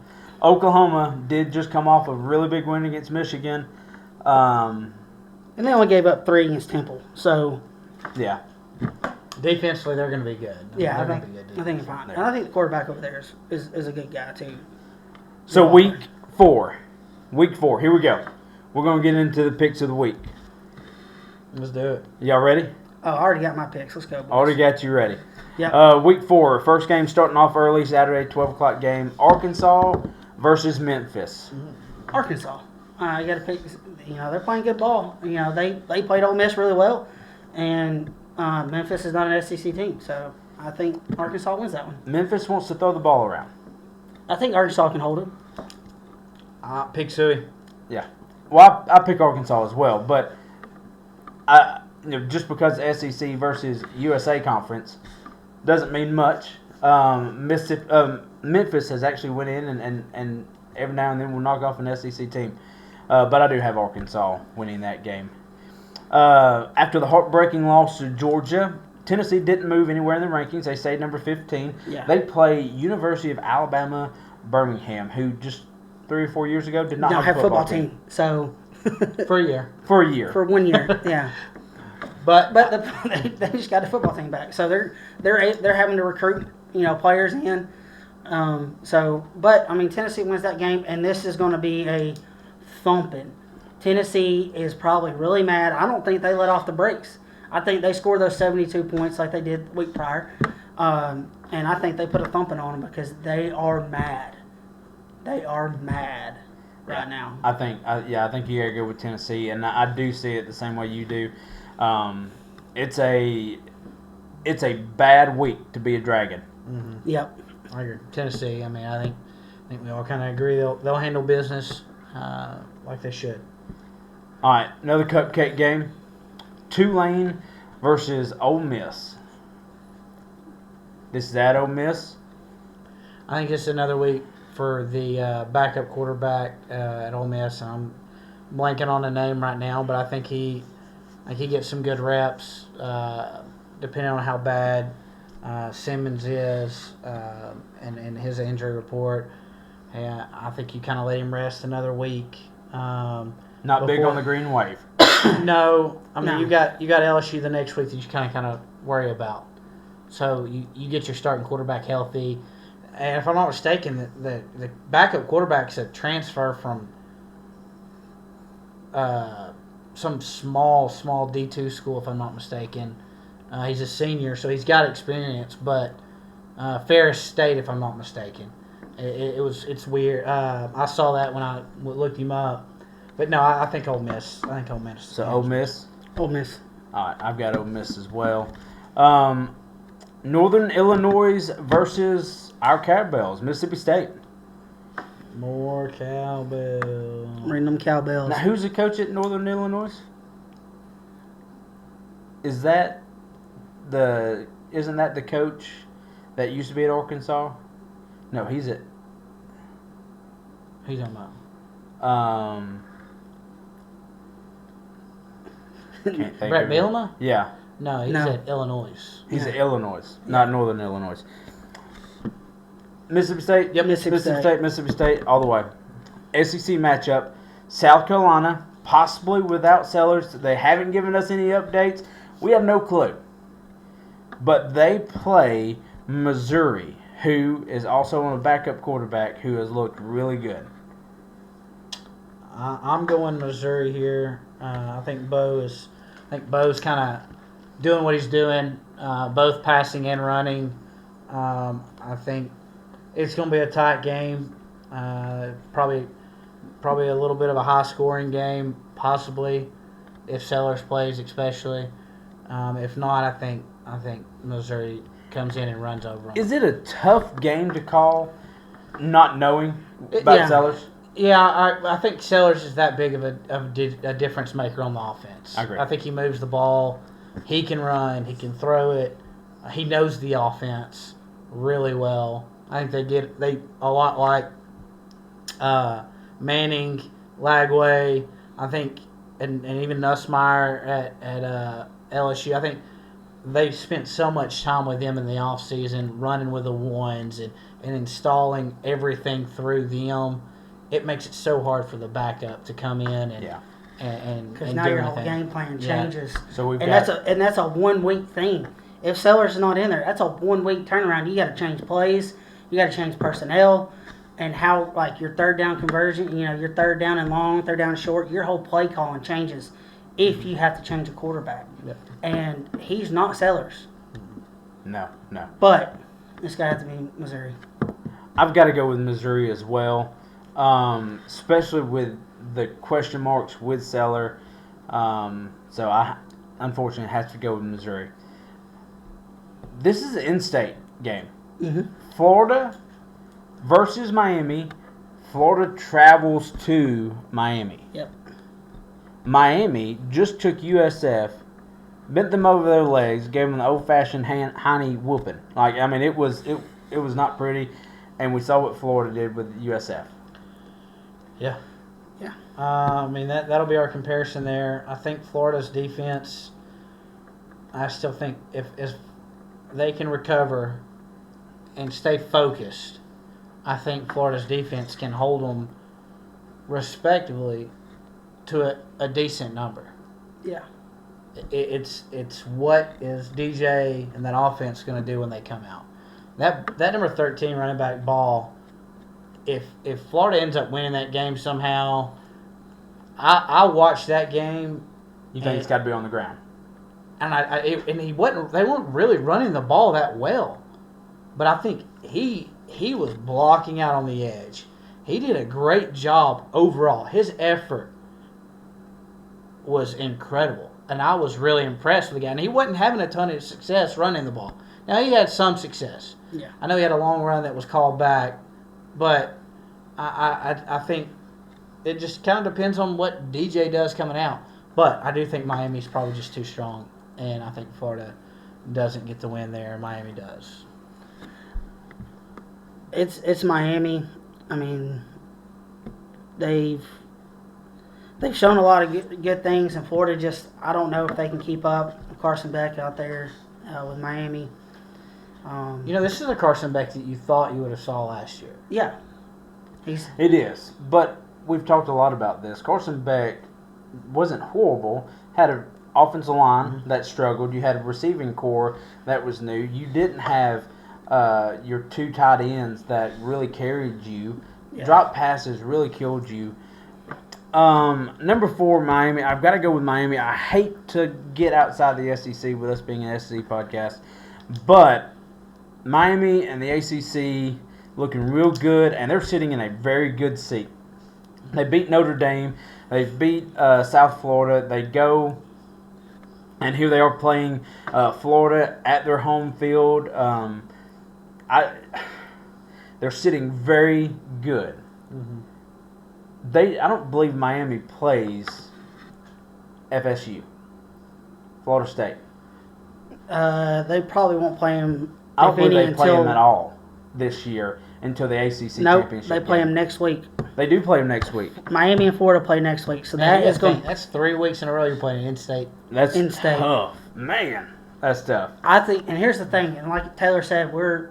Speaker 1: Oklahoma did just come off a really big win against Michigan.
Speaker 3: And they only gave up 3 against Temple. So,
Speaker 1: Yeah.
Speaker 2: Defensively, they're going to be good.
Speaker 3: yeah,
Speaker 2: They're
Speaker 3: I
Speaker 2: gonna be good
Speaker 3: think
Speaker 2: defense.
Speaker 3: fine. And I think the quarterback over there is a good guy, too.
Speaker 1: So week 4. Here we go. We're going to get into the picks of the week.
Speaker 2: Let's do it.
Speaker 1: Y'all ready?
Speaker 3: Oh, I already got my picks. Let's go, boys.
Speaker 1: Already got you ready.
Speaker 3: Yeah.
Speaker 1: Week 4. First game starting off early, Saturday, 12 o'clock game. Arkansas versus Memphis.
Speaker 3: Arkansas. You got to pick. They're playing good ball. They played Ole Miss really well, and Memphis is not an SEC team, so I think Arkansas wins that one.
Speaker 1: Memphis wants to throw the ball around.
Speaker 3: I think Arkansas can hold it.
Speaker 2: Pick Suey.
Speaker 1: Yeah. Well, I pick Arkansas as well, but just because SEC versus USA conference doesn't mean much. Memphis has actually went in and every now and then will knock off an SEC team. But I do have Arkansas winning that game. After the heartbreaking loss to Georgia, Tennessee didn't move anywhere in the rankings. They stayed number 15.
Speaker 3: Yeah.
Speaker 1: They play University of Alabama Birmingham, who just 3 or 4 years ago did not
Speaker 3: Don't
Speaker 1: have
Speaker 3: have
Speaker 1: a
Speaker 3: football team, so
Speaker 2: For a year.
Speaker 1: For a year.
Speaker 3: for 1 year, yeah.
Speaker 2: But
Speaker 3: They just got the football team back, so they're having to recruit players in. But Tennessee wins that game, and this is going to be a thumping. Tennessee is probably really mad. I don't think they let off the brakes. I think they scored those 72 points like they did the week prior, and I think they put a thumping on them because they are mad. They are mad right now.
Speaker 1: I think you gotta go with Tennessee, and I do see it the same way you do. It's a bad week to be a Dragon.
Speaker 2: Mm-hmm.
Speaker 3: Yep.
Speaker 2: I agree. Tennessee. I think we all kind of agree they'll handle business like they should.
Speaker 1: All right, another cupcake game. Tulane versus Ole Miss. This is at Ole Miss.
Speaker 2: I think it's another week for the backup quarterback at Ole Miss. I'm blanking on the name right now, but I think he gets some good reps, depending on how bad Simmons is and his injury report. And I think you kind of let him rest another week.
Speaker 1: Not big on the green wave.
Speaker 2: No,
Speaker 3: No.
Speaker 2: you got LSU the next week that you kind of worry about. So you get your starting quarterback healthy. And if I'm not mistaken, the backup quarterback's a transfer from some small D2 school, if I'm not mistaken. He's a senior, so he's got experience, but Ferris State, if I'm not mistaken. It's weird. I saw that when I looked him up. But no, I think Ole Miss.
Speaker 1: So Ole Miss.
Speaker 3: Ole Miss.
Speaker 1: All right, I've got Ole Miss as well. Northern Illinois versus our Cowbells, Mississippi State.
Speaker 2: More cowbell.
Speaker 3: Bring them cowbells.
Speaker 1: Now, who's the coach at Northern Illinois? Isn't that the coach that used to be at Arkansas? No, he's at
Speaker 2: Who's talking about?
Speaker 1: Can't think
Speaker 2: Brett
Speaker 1: of it.
Speaker 2: Bielema?
Speaker 1: Yeah,
Speaker 2: No, he's
Speaker 3: No.
Speaker 2: at Illinois.
Speaker 1: he's at Illinois, not Northern Illinois. Mississippi State.
Speaker 3: Yep, Mississippi
Speaker 1: State, all the way. SEC matchup. South Carolina, possibly without Sellers. They haven't given us any updates. We have no clue. But they play Missouri, who is also on a backup quarterback who has looked really good.
Speaker 2: I'm going Missouri here. I think Bo's kind of doing what he's doing, both passing and running. I think it's going to be a tight game. Probably a little bit of a high-scoring game, possibly, if Sellers plays, especially. If not, I think Missouri comes in and runs over them.
Speaker 1: Is it a tough game to call, not knowing about
Speaker 2: Yeah.
Speaker 1: Sellers?
Speaker 2: Yeah, I think Sellers is that big of a difference maker on the offense.
Speaker 1: I agree.
Speaker 2: I think he moves the ball. He can run. He can throw it. He knows the offense really well. I think they a lot like Manning, Lagway. I think, and even Nussmeier at LSU. I think they've spent so much time with them in the offseason, running with the ones and installing everything through them. It makes it so hard for the backup to come in and
Speaker 3: Because
Speaker 2: and
Speaker 3: now
Speaker 2: do
Speaker 3: your whole
Speaker 2: anything.
Speaker 3: game plan
Speaker 2: Yeah.
Speaker 3: changes.
Speaker 1: So we've
Speaker 3: And
Speaker 1: got
Speaker 3: that's a 1 week thing. If Sellers is not in there, that's a 1 week turnaround. You got to change plays, you got to change personnel, and how like your third down conversion. Your third down and long, third down and short. Your whole play calling changes if you have to change a quarterback.
Speaker 2: Yep.
Speaker 3: And he's not Sellers,
Speaker 1: no.
Speaker 3: but it's got to have to be Missouri.
Speaker 1: I've got to go with Missouri as well, especially with the question marks with Seller. So I unfortunately have to go with Missouri. This is an in-state game.
Speaker 3: Mm-hmm.
Speaker 1: Florida versus Miami. Florida travels to Miami.
Speaker 3: Yep.
Speaker 1: Miami just took USF, bent them over their legs, gave them the old-fashioned hiney whooping. It was not pretty, and we saw what Florida did with USF.
Speaker 2: Yeah.
Speaker 3: Yeah.
Speaker 2: That'll be our comparison there. I think Florida's defense. I still think if they can recover and stay focused, I think Florida's defense can hold them respectively to a decent number.
Speaker 3: Yeah.
Speaker 2: It's what is DJ and that offense going to do when they come out. That number 13 running back Ball. If Florida ends up winning that game somehow, I watched that game.
Speaker 1: You think it's got to be on the ground?
Speaker 2: And he wasn't. They weren't really running the ball that well, but I think he was blocking out on the edge. He did a great job overall. His effort was incredible, and I was really impressed with the guy. And he wasn't having a ton of success running the ball. Now he had some success.
Speaker 3: Yeah.
Speaker 2: I know he had a long run that was called back, but I think it just kind of depends on what DJ does coming out. But I do think Miami's probably just too strong, and I think Florida doesn't get the win there. Miami does.
Speaker 3: It's Miami. I mean, they've shown a lot of good things, and Florida just I don't know if they can keep up. Carson Beck out there with Miami.
Speaker 2: This is a Carson Beck that you thought you would have saw last year.
Speaker 3: Yeah,
Speaker 1: It is, but we've talked a lot about this. Carson Beck wasn't horrible. Had an offensive line that struggled. You had a receiving core that was new. You didn't have your two tight ends that really carried you.
Speaker 3: Yeah.
Speaker 1: Drop passes really killed you. Number 4, Miami. I've got to go with Miami. I hate to get outside the SEC with us being an SEC podcast, but Miami and the ACC looking real good, and they're sitting in a very good seat. They beat Notre Dame. They beat South Florida. They go, and here they are playing Florida at their home field. They're sitting very good. I don't believe Miami plays FSU, Florida State.
Speaker 3: they probably won't play him.
Speaker 1: I don't believe they
Speaker 3: until,
Speaker 1: play them at all this year until the ACC
Speaker 3: Nope,
Speaker 1: championship.
Speaker 3: they play
Speaker 1: game.
Speaker 3: him next week.
Speaker 1: They do play them next week.
Speaker 3: Miami and Florida play next week, so
Speaker 2: Man,
Speaker 3: that is going.
Speaker 2: that's 3 weeks in a row you're playing in-state.
Speaker 1: That's
Speaker 3: In-state.
Speaker 1: tough, man. That's tough.
Speaker 3: I think, and here's the thing, and like Taylor said, we're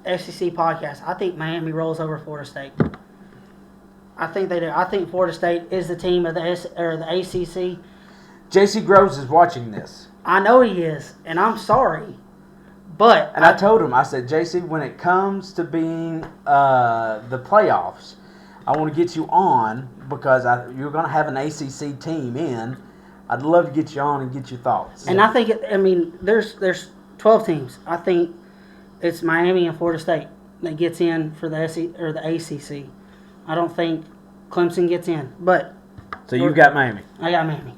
Speaker 3: SEC podcast. I think Miami rolls over Florida State. I think they do. I think Florida State is the team of the ACC.
Speaker 1: J.C. Groves is watching this.
Speaker 3: I know he is, and I'm sorry, but
Speaker 1: And I told him, I said, J.C., when it comes to being the playoffs, I want to get you on because you're going to have an ACC team in. I'd love to get you on and get your thoughts.
Speaker 3: and I think there's 12 teams. I think it's Miami and Florida State that gets in for the ACC. I don't think Clemson gets in, but
Speaker 1: So you've got Miami.
Speaker 3: I got Miami.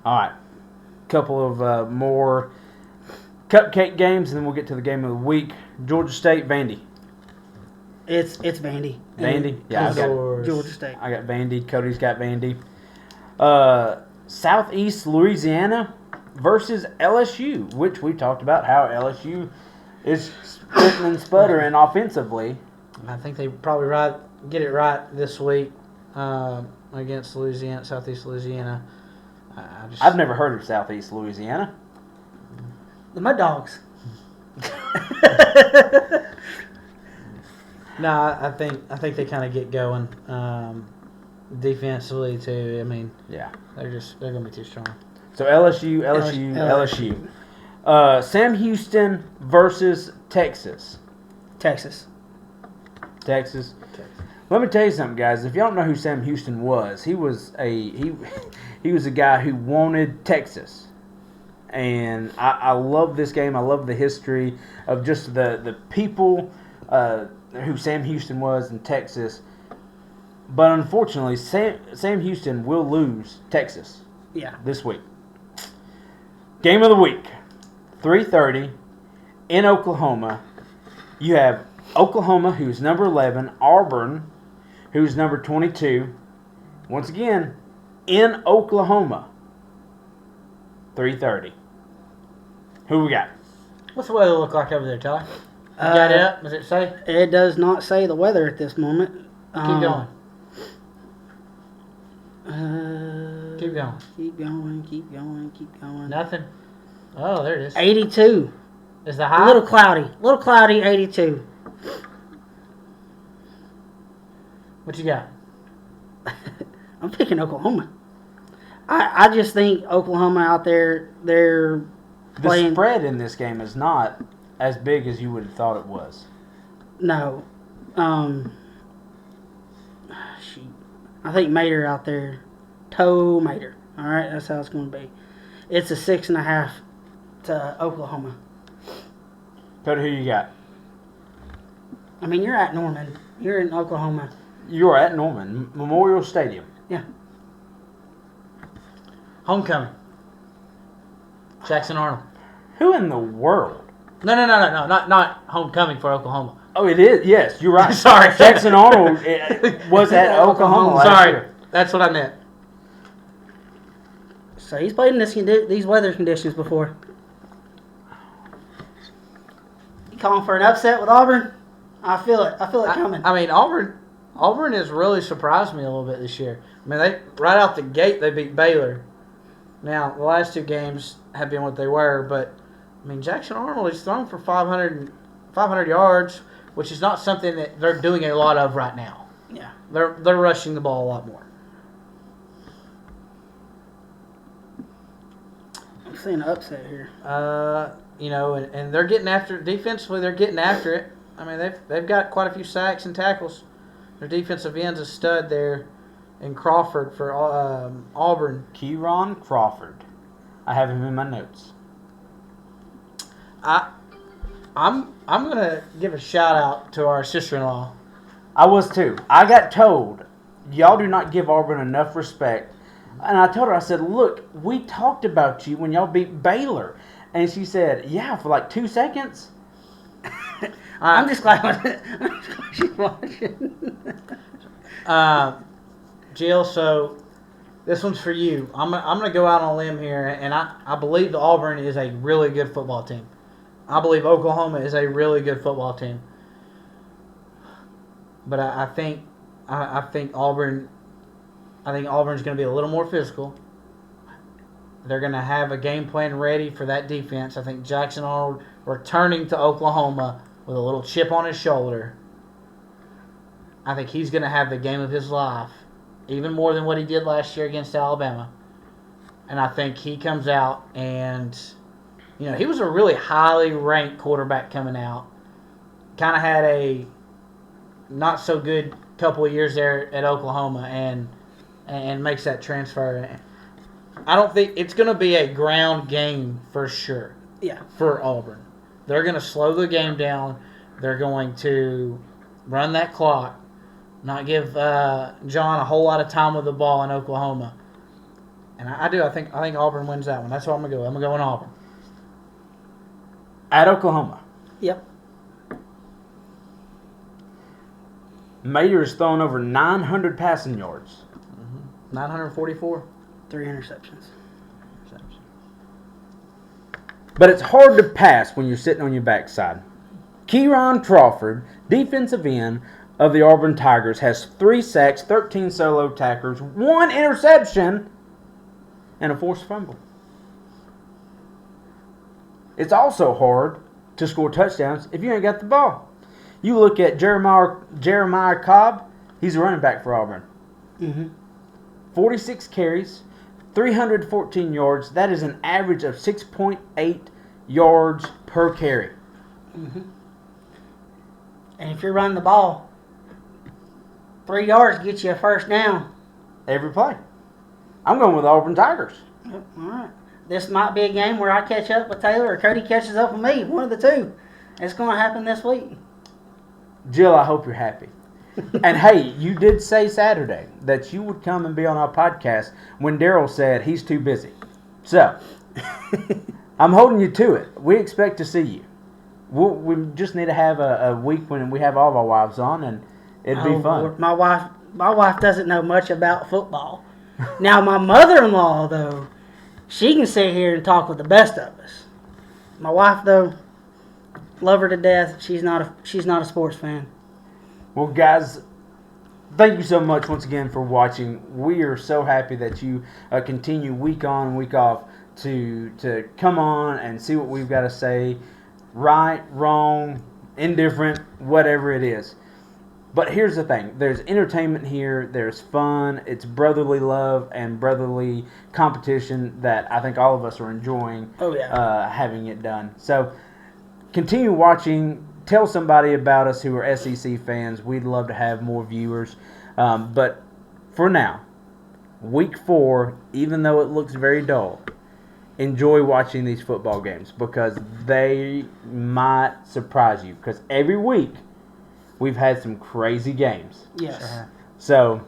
Speaker 1: All right. Couple of more cupcake games, and then we'll get to the game of the week. Georgia State, Vandy.
Speaker 3: It's Vandy.
Speaker 1: Vandy? Yeah, I got
Speaker 3: Georgia State.
Speaker 1: Vandy. Cody's got Vandy. Southeast Louisiana, versus LSU, which we talked about how LSU is spitting and sputtering offensively.
Speaker 2: I think they probably get it right this week against Southeast Louisiana.
Speaker 1: I've never heard of Southeast Louisiana.
Speaker 3: The Mud Dogs.
Speaker 2: No, I think they kind of get going defensively too. I mean,
Speaker 1: Yeah.
Speaker 2: they're gonna be too strong.
Speaker 1: So LSU. Sam Houston versus Texas.
Speaker 3: Texas.
Speaker 1: Let me tell you something, guys. If y'all don't know who Sam Houston was, he was a guy who wanted Texas. And I love this game. I love the history of just the people who Sam Houston was in Texas. But unfortunately, Sam Houston will lose Texas this week. Game of the week, 3:30 in Oklahoma. You have Oklahoma, who's number 11, Auburn, who's number 22. Once again, in Oklahoma, 3:30. Who we got?
Speaker 2: What's the weather look like over there, Tyler? You got it up? Does it say?
Speaker 3: It does not say the weather at this moment.
Speaker 2: Keep going.
Speaker 3: Keep going.
Speaker 2: Keep going. Nothing. Oh, there it is.
Speaker 3: 82.
Speaker 2: Is the high?
Speaker 3: A little cloudy, 82.
Speaker 2: What you got?
Speaker 3: I'm picking Oklahoma. I just think Oklahoma out there, they're playing.
Speaker 1: The spread in this game is not as big as you would have thought it was.
Speaker 3: No. Shoot. I think Mater out there. Toe Mater. All right, that's how it's going to be. It's a 6.5 to Oklahoma.
Speaker 1: Cody, who you got?
Speaker 3: I mean, you're at Norman. You're in Oklahoma.
Speaker 1: You're at Norman Memorial Stadium.
Speaker 3: Yeah.
Speaker 2: Homecoming. Jackson Arnold.
Speaker 1: Who in the world?
Speaker 2: No, not homecoming for Oklahoma.
Speaker 1: Oh, it is. Yes, you're right.
Speaker 2: Sorry.
Speaker 1: Jackson Arnold was at Oklahoma last year.
Speaker 2: That's what I meant.
Speaker 3: So he's played in these weather conditions before. You calling for an upset with Auburn? I feel it. I feel it coming.
Speaker 2: I mean, Auburn has really surprised me a little bit this year. I mean, right out the gate they beat Baylor. Now the last two games have been what they were, but I mean Jackson Arnold, he's thrown for 500 yards, which is not something that they're doing a lot of right now.
Speaker 3: Yeah,
Speaker 2: they're rushing the ball a lot more.
Speaker 3: I'm seeing an upset here.
Speaker 2: And they're getting after it defensively. They're getting after it. I mean, they've got quite a few sacks and tackles. Their defensive end's a stud there in Crawford for Auburn.
Speaker 1: Kieron Crawford. I have him in my notes.
Speaker 2: I'm gonna give a shout out to our sister-in-law.
Speaker 1: I was too. I got told, y'all do not give Auburn enough respect. And I told her, I said, look, we talked about you when y'all beat Baylor. And she said, yeah, for like 2 seconds.
Speaker 3: I'm just glad she's watching.
Speaker 2: Jill, so this one's for you. I'm gonna go out on a limb here, and I believe the Auburn is a really good football team. I believe Oklahoma is a really good football team. But I think Auburn. I think Auburn's going to be a little more physical. They're going to have a game plan ready for that defense. I think Jackson Arnold returning to Oklahoma with a little chip on his shoulder. I think he's going to have the game of his life, even more than what he did last year against Alabama. And I think he comes out and, he was a really highly ranked quarterback coming out. Kind of had a not so good couple of years there at Oklahoma and makes that transfer. I don't think it's going to be a ground game for sure.
Speaker 3: Yeah.
Speaker 2: For Auburn. They're going to slow the game down. They're going to run that clock, not give John a whole lot of time with the ball in Oklahoma. And I think Auburn wins that one. That's what I'm going to go. I'm going to go on Auburn.
Speaker 1: At Oklahoma.
Speaker 3: Yep.
Speaker 1: Mater has thrown over 900 passing yards.
Speaker 2: 944.
Speaker 3: 3 interceptions.
Speaker 1: But it's hard to pass when you're sitting on your backside. Kieron Crawford, defensive end of the Auburn Tigers, has 3 sacks, 13 solo tackles, 1 interception, and a forced fumble. It's also hard to score touchdowns if you ain't got the ball. You look at Jeremiah Cobb, he's a running back for Auburn. 46 carries, 314 yards. That is an average of 6.8 yards per carry.
Speaker 3: And if you're running the ball, 3 yards gets you a first down.
Speaker 1: Every play. I'm going with the Auburn Tigers.
Speaker 3: All right. This might be a game where I catch up with Taylor or Cody catches up with me. One of the two. It's going to happen this week.
Speaker 1: Jill, I hope you're happy. And hey, you did say Saturday that you would come and be on our podcast when Daryl said he's too busy. So, I'm holding you to it. We expect to see you. We just need to have a week when we have all of our wives on, and it'd be fun.
Speaker 3: Lord, my wife doesn't know much about football. Now, my mother-in-law, though, she can sit here and talk with the best of us. My wife, though, love her to death. She's not a sports fan.
Speaker 1: Well, guys, thank you so much once again for watching. We are so happy that you continue week on, week off to come on and see what we've got to say. Right, wrong, indifferent, whatever it is. But here's the thing. There's entertainment here. There's fun. It's brotherly love and brotherly competition that I think all of us are enjoying having it done. So continue watching. Tell somebody about us who are SEC fans. We'd love to have more viewers. But for now, week 4, even though it looks very dull, enjoy watching these football games because they might surprise you. Because every week, we've had some crazy games.
Speaker 3: Yes.
Speaker 1: So,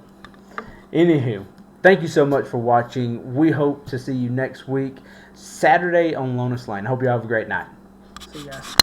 Speaker 1: anywho, thank you so much for watching. We hope to see you next week, Saturday on Lonas Lane. Hope you all have a great night.
Speaker 3: See you guys.